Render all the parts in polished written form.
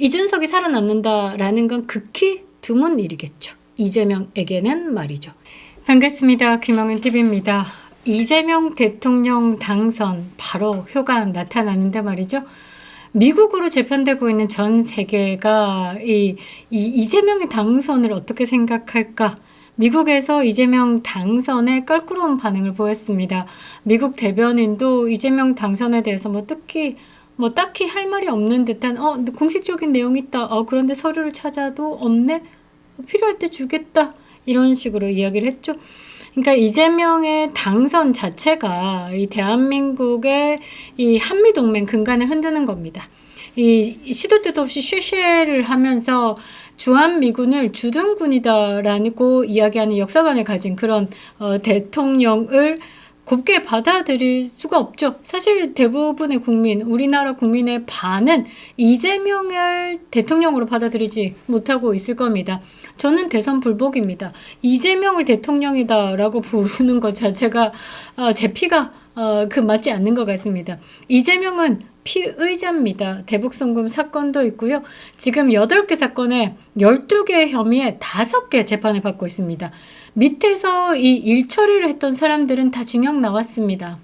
이준석이 살아남는다라는 건 극히 드문 일이겠죠. 이재명에게는 말이죠. 반갑습니다. 김영윤TV입니다. 이재명 대통령 당선 바로 효과 나타나는데 말이죠. 미국으로 재편되고 있는 전 세계가 이재명의 당선을 어떻게 생각할까? 미국에서 이재명 당선에 껄끄러운 반응을 보였습니다. 미국 대변인도 이재명 당선에 대해서 딱히 할 말이 없는 듯한 공식적인 내용이 있다. 그런데 서류를 찾아도 없네. 필요할 때 주겠다. 이런 식으로 이야기를 했죠. 그러니까 이재명의 당선 자체가 이 대한민국의 이 한미동맹 근간을 흔드는 겁니다. 이 시도 때도 없이 쉐쉐를 하면서 주한미군을 주둔군이다라고 이야기하는 역사관을 가진 그런 대통령을 곱게 받아들일 수가 없죠. 사실 대부분의 국민, 우리나라 국민의 반은 이재명을 대통령으로 받아들이지 못하고 있을 겁니다. 저는 대선 불복입니다. 이재명을 대통령이다라고 부르는 것 자체가 제 피가 맞지 않는 것 같습니다. 이재명은 피의자입니다. 대북송금 사건도 있고요. 지금 8개 사건에 12개 혐의에 5개 재판을 받고 있습니다. 밑에서 이 일처리를 했던 사람들은 다 징역 나왔습니다.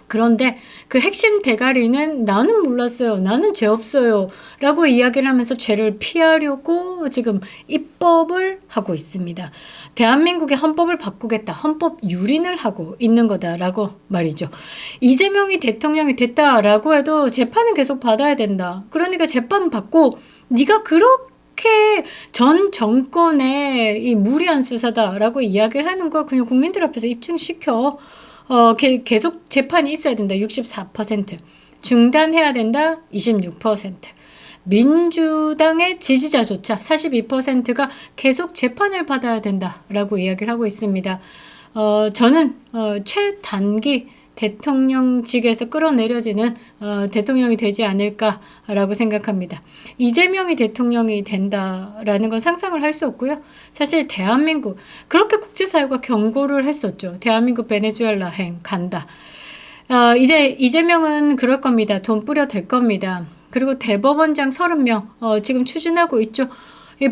그런데 그 핵심 대가리는 나는 몰랐어요. 나는 죄 없어요. 라고 이야기를 하면서 죄를 피하려고 지금 입법을 하고 있습니다. 대한민국의 헌법을 바꾸겠다. 헌법 유린을 하고 있는 거다라고 말이죠. 이재명이 대통령이 됐다라고 해도 재판은 계속 받아야 된다. 그러니까 재판 받고 네가 그렇게 전 정권의 이 무리한 수사다라고 이야기를 하는 걸 그냥 국민들 앞에서 입증시켜. 계속 재판이 있어야 된다. 64%. 중단해야 된다. 26%. 민주당의 지지자조차 42%가 계속 재판을 받아야 된다라고 이야기를 하고 있습니다. 저는 최단기 대통령직에서 끌어내려지는 대통령이 되지 않을까라고 생각합니다. 이재명이 대통령이 된다라는 건 상상을 할 수 없고요. 사실 대한민국 그렇게 국제사회가 경고를 했었죠. 대한민국 베네수엘라행 간다. 이제 이재명은 그럴 겁니다. 돈 뿌려 댈 겁니다. 그리고 대법원장 30명 지금 추진하고 있죠.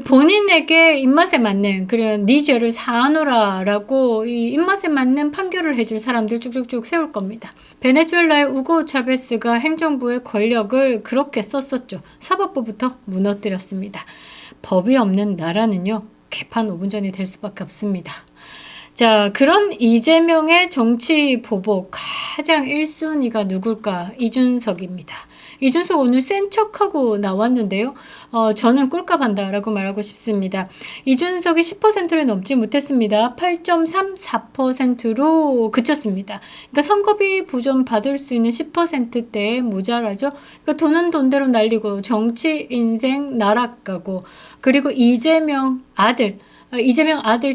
본인에게 입맛에 맞는 그런 네 죄를 사하노라라고 이 입맛에 맞는 판결을 해줄 사람들 쭉쭉쭉 세울 겁니다. 베네수엘라의 우고 차베스가 행정부의 권력을 그렇게 썼었죠. 사법부부터 무너뜨렸습니다. 법이 없는 나라는요. 개판 5분 전이 될 수밖에 없습니다. 자, 그런 이재명의 정치 보복 가장 1순위가 누굴까? 이준석입니다. 이준석 오늘 센 척하고 나왔는데요. 저는 꼴값한다라고 말하고 싶습니다. 이준석이 10%를 넘지 못했습니다. 8.34%로 그쳤습니다. 그러니까 선거비 보전 받을 수 있는 10%대에 모자라죠. 그러니까 돈은 돈대로 날리고 정치 인생 나락가고 그리고 이재명 아들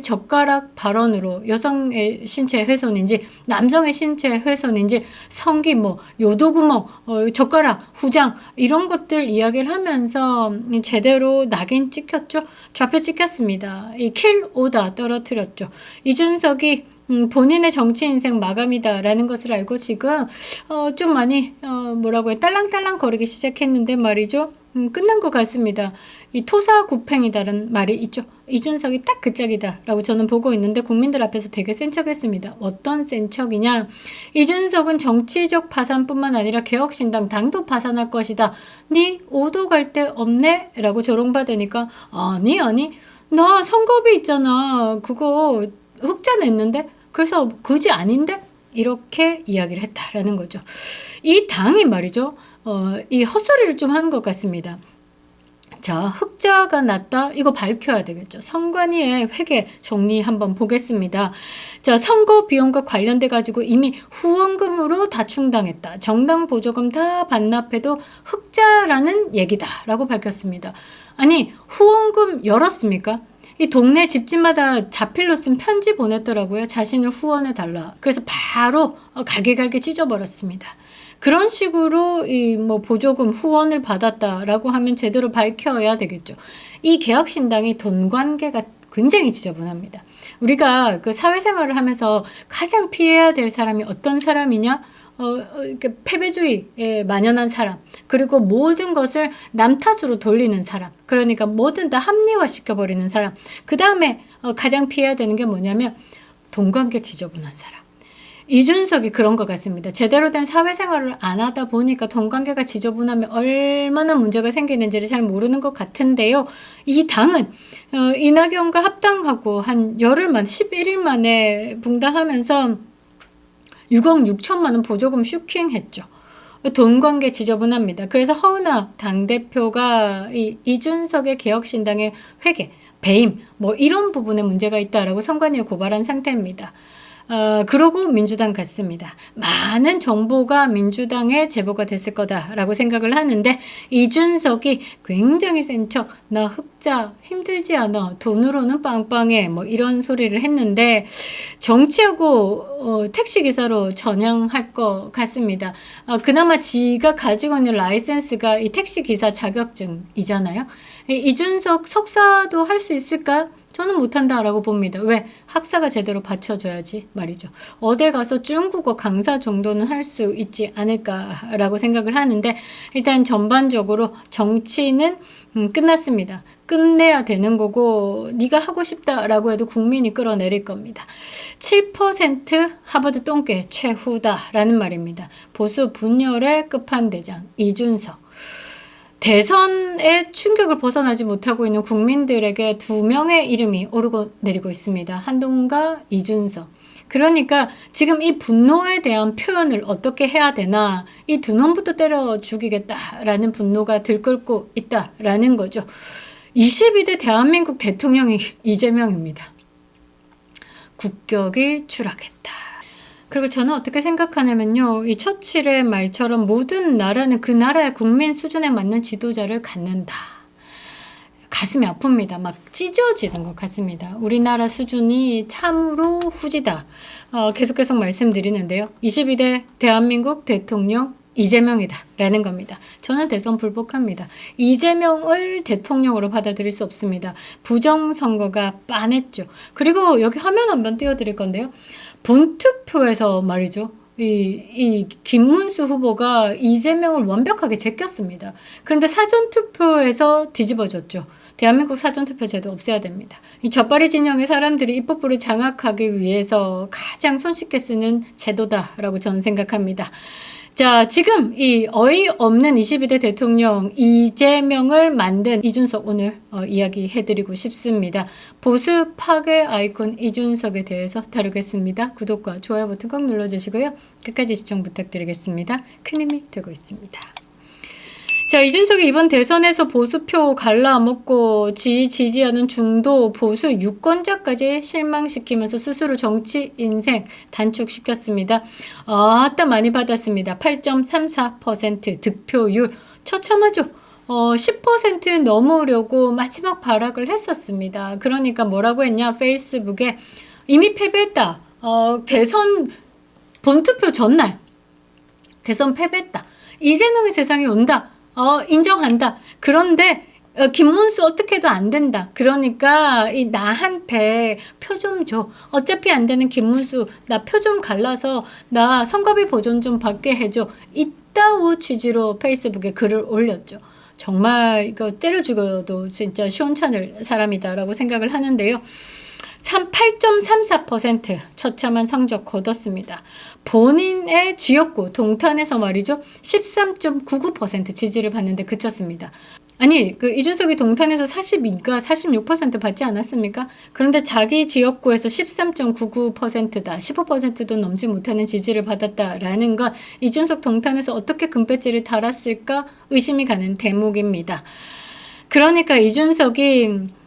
젓가락 발언으로 여성의 신체 훼손인지 남성의 신체 훼손인지 성기 요도구멍 젓가락 후장 이런 것들 이야기를 하면서 제대로 낙인 찍혔죠. 좌표 찍혔습니다. 이 킬 오다 떨어뜨렸죠. 이준석이 본인의 정치 인생 마감이다라는 것을 알고 지금 좀 많이 딸랑딸랑 거리기 시작했는데 말이죠. 끝난 것 같습니다. 이 토사구팽이다라는 말이 있죠. 이준석이 딱 그 짝이다라고 저는 보고 있는데 국민들 앞에서 되게 센 척했습니다. 어떤 센 척이냐. 이준석은 정치적 파산뿐만 아니라 개혁신당 당도 파산할 것이다. 네 오도 갈 데 없네? 라고 조롱받으니까 아니 나 선거비 있잖아. 그거 흑자 냈는데? 그래서 그지 아닌데? 이렇게 이야기를 했다라는 거죠. 이 당이 말이죠. 이 헛소리를 좀 하는 것 같습니다. 자, 흑자가 났다. 이거 밝혀야 되겠죠. 선관위의 회계 정리 한번 보겠습니다. 자, 선거 비용과 관련돼 가지고 이미 후원금으로 다 충당했다. 정당 보조금 다 반납해도 흑자라는 얘기다라고 밝혔습니다. 아니, 후원금 열었습니까? 이 동네 집집마다 자필로 쓴 편지 보냈더라고요. 자신을 후원해달라. 그래서 바로 갈게갈게 찢어버렸습니다. 그런 식으로 보조금 후원을 받았다라고 하면 제대로 밝혀야 되겠죠. 이 개혁신당이 돈 관계가 굉장히 지저분합니다. 우리가 그 사회생활을 하면서 가장 피해야 될 사람이 어떤 사람이냐? 이렇게 패배주의에 만연한 사람, 그리고 모든 것을 남 탓으로 돌리는 사람, 그러니까 뭐든 다 합리화시켜버리는 사람. 그 다음에 가장 피해야 되는 게 뭐냐면 동관계 지저분한 사람. 이준석이 그런 것 같습니다. 제대로 된 사회생활을 안 하다 보니까 동관계가 지저분하면 얼마나 문제가 생기는지를 잘 모르는 것 같은데요. 이 당은 이낙연과 합당하고 한 열흘 만 11일 만에 붕당하면서 6억 6천만 원 보조금 슈킹했죠. 돈관계 지저분합니다. 그래서 허은하 당대표가 이준석의 개혁신당의 회계, 배임 뭐 이런 부분에 문제가 있다라고 선관위에 고발한 상태입니다. 그러고 민주당 갔습니다. 많은 정보가 민주당에 제보가 됐을 거다라고 생각을 하는데 이준석이 굉장히 센 척, 나 흑자 힘들지 않아, 돈으로는 빵빵해 뭐 이런 소리를 했는데 정치하고 택시기사로 전향할 것 같습니다. 그나마 지가 가지고 있는 라이센스가 이 택시기사 자격증이잖아요. 이준석 석사도 할 수 있을까? 저는 못한다라고 봅니다. 왜? 학사가 제대로 받쳐줘야지 말이죠. 어디 가서 중국어 강사 정도는 할 수 있지 않을까라고 생각을 하는데 일단 전반적으로 정치는 끝났습니다. 끝내야 되는 거고 네가 하고 싶다라고 해도 국민이 끌어내릴 겁니다. 7% 하버드 똥개 최후다라는 말입니다. 보수 분열의 끝판대장 이준석. 대선의 충격을 벗어나지 못하고 있는 국민들에게 두 명의 이름이 오르고 내리고 있습니다. 한동훈과 이준석. 그러니까 지금 이 분노에 대한 표현을 어떻게 해야 되나, 이 두 놈부터 때려 죽이겠다라는 분노가 들끓고 있다라는 거죠. 22대 대한민국 대통령이 이재명입니다. 국격이 추락했다. 그리고 저는 어떻게 생각하냐면요. 이 처칠의 말처럼 모든 나라는 그 나라의 국민 수준에 맞는 지도자를 갖는다. 가슴이 아픕니다. 막 찢어지는 것 같습니다. 우리나라 수준이 참으로 후지다. 계속 말씀드리는데요. 22대 대한민국 대통령 이재명이다 라는 겁니다. 저는 대선 불복합니다. 이재명을 대통령으로 받아들일 수 없습니다. 부정선거가 빤했죠. 그리고 여기 화면 한번 띄워드릴 건데요. 본투표에서 말이죠. 이 김문수 후보가 이재명을 완벽하게 제꼈습니다. 그런데 사전투표에서 뒤집어졌죠. 대한민국 사전투표 제도 없애야 됩니다. 이 젖바리 진영의 사람들이 입법부를 장악하기 위해서 가장 손쉽게 쓰는 제도다라고 저는 생각합니다. 자, 지금 이 어이없는 22대 대통령 이재명을 만든 이준석 오늘 이야기해드리고 싶습니다. 보수 파괴 아이콘 이준석에 대해서 다루겠습니다. 구독과 좋아요 버튼 꼭 눌러주시고요. 끝까지 시청 부탁드리겠습니다. 큰 힘이 되고 있습니다. 자, 이준석이 이번 대선에서 보수표 갈라먹고 지지하는 중도 보수 유권자까지 실망시키면서 스스로 정치 인생 단축시켰습니다. 아따 많이 받았습니다. 8.34% 득표율 처참하죠. 10% 넘으려고 마지막 발악을 했었습니다. 그러니까 뭐라고 했냐, 페이스북에 이미 패배했다. 대선 본투표 전날 대선 패배했다. 이재명의 세상이 온다. 인정한다. 그런데 김문수 어떻게 해도 안 된다. 그러니까 나한테 표 좀 줘. 어차피 안 되는 김문수 나 표 좀 갈라서 나 선거비 보존 좀 받게 해줘. 이따우 취지로 페이스북에 글을 올렸죠. 정말 이거 때려 죽어도 진짜 시원찮을 사람이다라고 생각을 하는데요. 8.34% 처참한 성적 거뒀습니다. 본인의 지역구 동탄에서 말이죠. 13.99% 지지를 받는데 그쳤습니다. 아니 이준석이 동탄에서 42가 46% 받지 않았습니까? 그런데 자기 지역구에서 13.99%다. 15%도 넘지 못하는 지지를 받았다라는 건 이준석 동탄에서 어떻게 금배지를 달았을까 의심이 가는 대목입니다. 그러니까 이준석이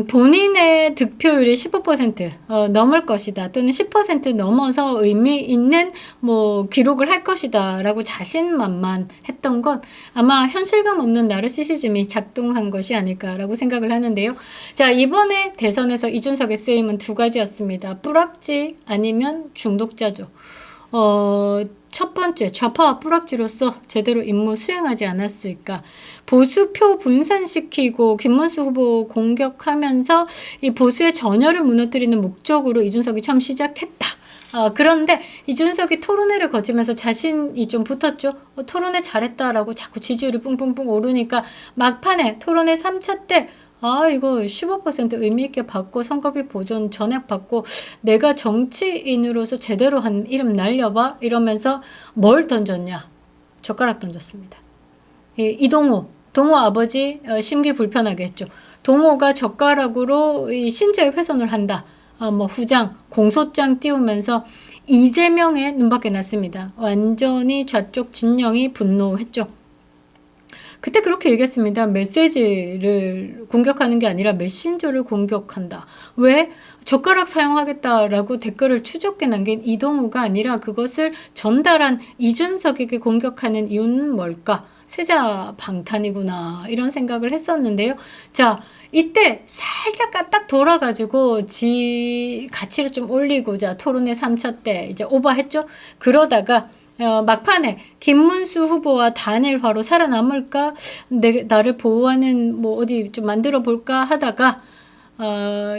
본인의 득표율이 15% 넘을 것이다 또는 10% 넘어서 의미 있는 뭐 기록을 할 것이다 라고 자신만만했던 건 아마 현실감 없는 나르시시즘이 작동한 것이 아닐까라고 생각을 하는데요. 자, 이번에 대선에서 이준석의 쓰임은 두 가지였습니다. 뿌락지 아니면 중독자죠. 첫 번째, 좌파와 뿌락지로서 제대로 임무 수행하지 않았을까. 보수표 분산시키고 김문수 후보 공격하면서 이 보수의 전열을 무너뜨리는 목적으로 이준석이 처음 시작했다. 그런데 이준석이 토론회를 거치면서 자신이 좀 붙었죠. 토론회 잘했다라고 자꾸 지지율이 뿡뿡뿡 오르니까 막판에 토론회 3차 때 이거 15% 의미 있게 받고 선거비 보존 전액 받고 내가 정치인으로서 제대로 한 이름 날려봐 이러면서 뭘 던졌냐? 젓가락 던졌습니다. 이동호 아버지 심기 불편하게 했죠. 동호가 젓가락으로 신체 훼손을 한다. 후장, 공소장 띄우면서 이재명의 눈밖에 났습니다. 완전히 좌쪽 진영이 분노했죠. 그때 그렇게 얘기했습니다. 메시지를 공격하는 게 아니라 메신저를 공격한다. 왜? 젓가락 사용하겠다라고 댓글을 추적해 남긴 이동우가 아니라 그것을 전달한 이준석에게 공격하는 이유는 뭘까? 세자 방탄이구나 이런 생각을 했었는데요. 자, 이때 살짝 딱 돌아가지고 지 가치를 좀 올리고자 토론회 3차 때 이제 오버했죠. 그러다가 막판에 김문수 후보와 단일화로 살아남을까? 나를 보호하는 어디 좀 만들어 볼까 하다가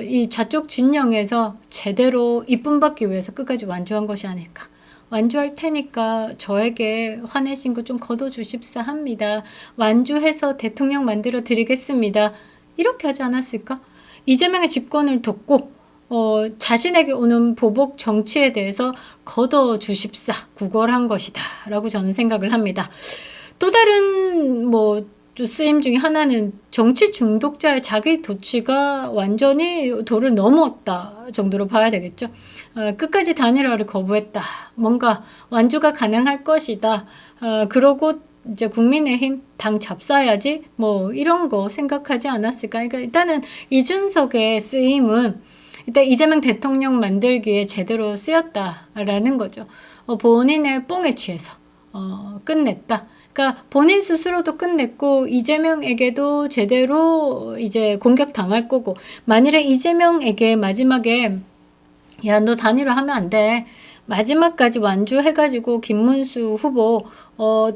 이 좌쪽 진영에서 제대로 이쁨 받기 위해서 끝까지 완주한 것이 아닐까. 완주할 테니까 저에게 화내신 거 좀 걷어주십사 합니다. 완주해서 대통령 만들어 드리겠습니다. 이렇게 하지 않았을까? 이재명의 집권을 돕고 자신에게 오는 보복 정치에 대해서 걷어주십사 구걸한 것이다 라고 저는 생각을 합니다. 또 다른 쓰임 중에 하나는 정치 중독자의 자기 도취가 완전히 도를 넘었다 정도로 봐야 되겠죠. 끝까지 단일화를 거부했다. 뭔가 완주가 가능할 것이다. 그러고 이제 국민의힘 당 잡사야지 이런 거 생각하지 않았을까. 그러니까 일단은 이준석의 쓰임은 일단 이재명 대통령 만들기에 제대로 쓰였다라는 거죠. 본인의 뽕에 취해서 끝냈다. 그러니까 본인 스스로도 끝냈고 이재명에게도 제대로 이제 공격당할 거고 만일에 이재명에게 마지막에 야, 너 단일화 하면 안 돼. 마지막까지 완주해가지고 김문수 후보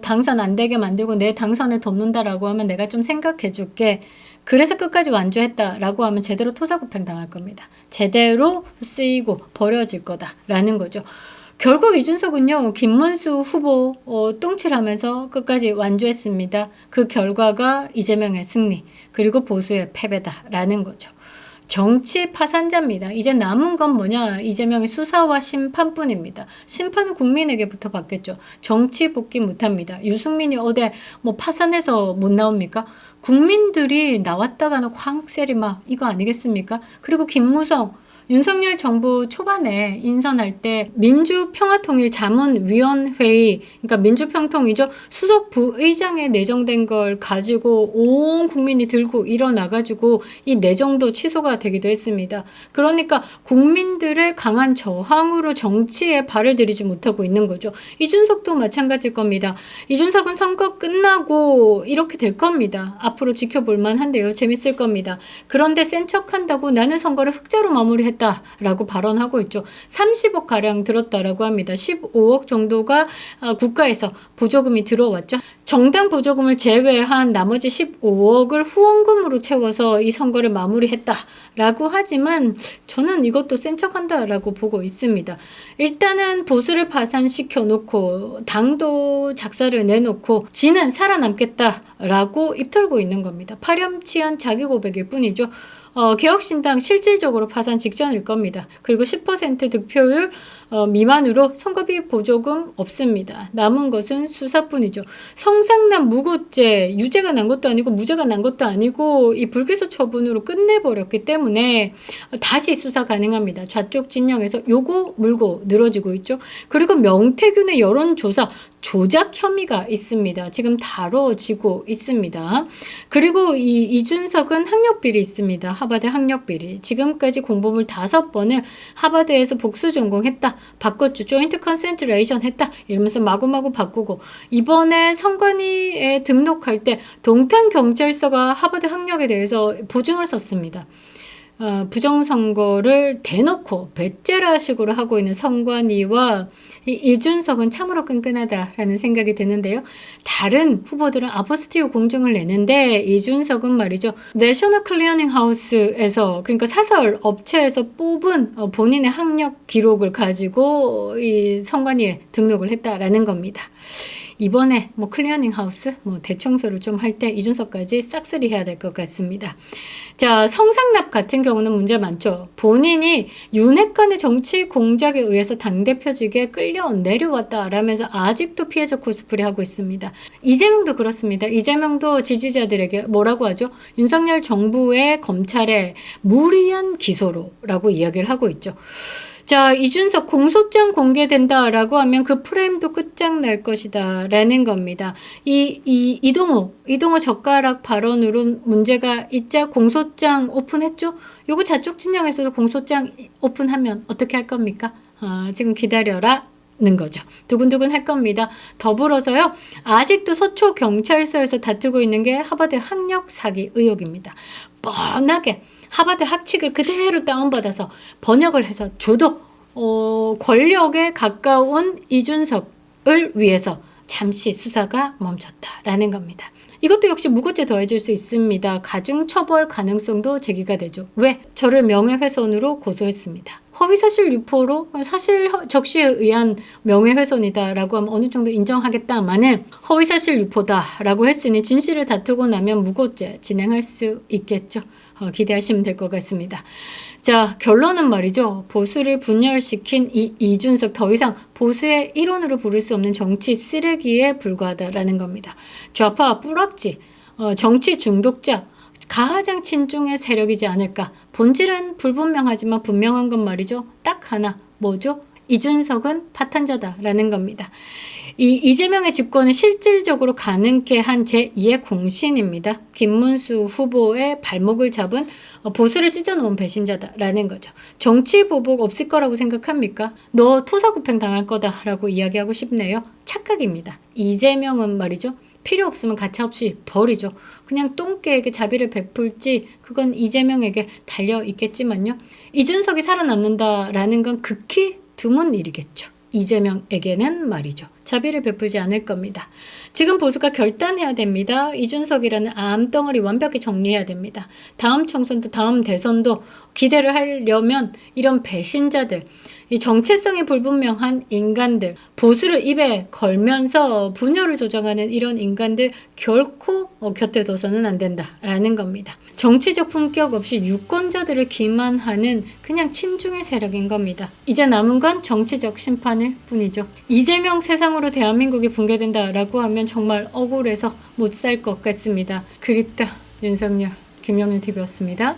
당선 안 되게 만들고 내 당선에 돕는다라고 하면 내가 좀 생각해 줄게. 그래서 끝까지 완주했다라고 하면 제대로 토사구팽 당할 겁니다. 제대로 쓰이고 버려질 거다라는 거죠. 결국 이준석은요. 김문수 후보 똥칠하면서 끝까지 완주했습니다. 그 결과가 이재명의 승리 그리고 보수의 패배다라는 거죠. 정치 파산자입니다. 이제 남은 건 뭐냐? 이재명의 수사와 심판뿐입니다. 심판은 국민에게부터 받겠죠. 정치 복귀 못합니다. 유승민이 어디 파산해서 못 나옵니까? 국민들이 나왔다가는 쾅세리마 이거 아니겠습니까? 그리고 김무성 윤석열 정부 초반에 인선할 때 민주평화통일자문위원회의 그러니까 민주평통이죠. 수석 부의장에 내정된 걸 가지고 온 국민이 들고 일어나가지고 이 내정도 취소가 되기도 했습니다. 그러니까 국민들의 강한 저항으로 정치에 발을 들이지 못하고 있는 거죠. 이준석도 마찬가지일 겁니다. 이준석은 선거 끝나고 이렇게 될 겁니다. 앞으로 지켜볼 만한데요. 재밌을 겁니다. 그런데 센 척한다고 나는 선거를 흑자로 마무리했다. 라고 발언하고 있죠. 30억 가량 들었다라고 합니다. 15억 정도가 국가에서 보조금이 들어왔죠. 정당 보조금을 제외한 나머지 15억을 후원금으로 채워서 이 선거를 마무리했다라고 하지만 저는 이것도 센 척한다라고 보고 있습니다. 일단은 보수를 파산시켜 놓고 당도 작사를 내놓고 지는 살아남겠다라고 입털고 있는 겁니다. 파렴치한 자기 고백일 뿐이죠. 개혁신당 실질적으로 파산 직전일 겁니다. 그리고 10% 득표율 미만으로 선거비 보조금 없습니다. 남은 것은 수사뿐이죠. 성상남 무고죄 유죄가 난 것도 아니고 무죄가 난 것도 아니고 이 불기소 처분으로 끝내버렸기 때문에 다시 수사 가능합니다. 좌쪽 진영에서 요거 물고 늘어지고 있죠. 그리고 명태균의 여론조사 조작 혐의가 있습니다. 지금 다뤄지고 있습니다. 그리고 이준석은 학력비리 있습니다. 하버드 학력비리. 지금까지 공보물 5번을 하버드에서 복수 전공했다. 바꿨죠. 조인트 컨센트레이션 했다. 이러면서 마구마구 바꾸고 이번에 선관위에 등록할 때 동탄 경찰서가 하버드 학력에 대해서 보증을 썼습니다. 부정선거를 대놓고 배째라식으로 하고 있는 선관위와 이준석은 참으로 끈끈하다라는 생각이 드는데요. 다른 후보들은 아포스티오 공증을 내는데 이준석은 말이죠. 내셔널 클리어닝 하우스에서 그러니까 사설 업체에서 뽑은 본인의 학력 기록을 가지고 이 선관위에 등록을 했다라는 겁니다. 이번에 뭐 클리어닝 하우스 뭐 대청소를 좀 할 때 이준석까지 싹쓸이 해야 될 것 같습니다. 자, 성상납 같은 경우는 문제 많죠. 본인이 윤핵관의 정치 공작에 의해서 당대표직에 끌려 내려왔다라면서 아직도 피해자 코스프레 하고 있습니다. 이재명도 그렇습니다. 이재명도 지지자들에게 뭐라고 하죠? 윤석열 정부의 검찰의 무리한 기소로라고 이야기를 하고 있죠. 자, 이준석 공소장 공개된다라고 하면 그 프레임도 끝장날 것이다 라는 겁니다. 이동호 젓가락 발언으로 문제가 있자 공소장 오픈했죠? 요거 자쪽 진영에서도 공소장 오픈하면 어떻게 할 겁니까? 지금 기다려라 는 거죠. 두근두근 할 겁니다. 더불어서요. 아직도 서초 경찰서에서 다투고 있는 게 하버드 학력 사기 의혹입니다. 뻔하게 하버드 학칙을 그대로 다운받아서 번역을 해서 줘도 권력에 가까운 이준석을 위해서 잠시 수사가 멈췄다라는 겁니다. 이것도 역시 무고죄 더해질 수 있습니다. 가중처벌 가능성도 제기가 되죠. 왜? 저를 명예훼손으로 고소했습니다. 허위사실 유포로 사실 적시에 의한 명예훼손이다라고 하면 어느 정도 인정하겠다마는 허위사실 유포다라고 했으니 진실을 다투고 나면 무고죄 진행할 수 있겠죠. 기대하시면 될 것 같습니다. 자, 결론은 말이죠. 보수를 분열시킨 이준석 더 이상 보수의 일원으로 부를 수 없는 정치 쓰레기에 불과하다라는 겁니다. 좌파 뿌락지, 정치 중독자, 가장 친중의 세력이지 않을까. 본질은 불분명하지만 분명한 건 말이죠. 딱 하나, 뭐죠? 이준석은 파탄자다라는 겁니다. 이재명의 집권을 실질적으로 가능케 한 제2의 공신입니다. 김문수 후보의 발목을 잡은 보수를 찢어놓은 배신자다라는 거죠. 정치 보복 없을 거라고 생각합니까? 너 토사구팽 당할 거다라고 이야기하고 싶네요. 착각입니다. 이재명은 말이죠. 필요 없으면 가차없이 버리죠. 그냥 똥개에게 자비를 베풀지 그건 이재명에게 달려 있겠지만요. 이준석이 살아남는다라는 건 극히 드문 일이겠죠. 이재명에게는 말이죠. 자비를 베풀지 않을 겁니다. 지금 보수가 결단해야 됩니다. 이준석이라는 암덩어리 완벽히 정리해야 됩니다. 다음 총선도 다음 대선도 기대를 하려면 이런 배신자들, 이 정체성이 불분명한 인간들, 보수를 입에 걸면서 분열을 조장하는 이런 인간들 결코 곁에 둬서는 안 된다라는 겁니다. 정치적 품격 없이 유권자들을 기만하는 그냥 친중의 세력인 겁니다. 이제 남은 건 정치적 심판일 뿐이죠. 이재명 세상으로 대한민국이 붕괴된다라고 하면 정말 억울해서 못 살 것 같습니다. 그립다 윤석열, 김영윤 TV였습니다.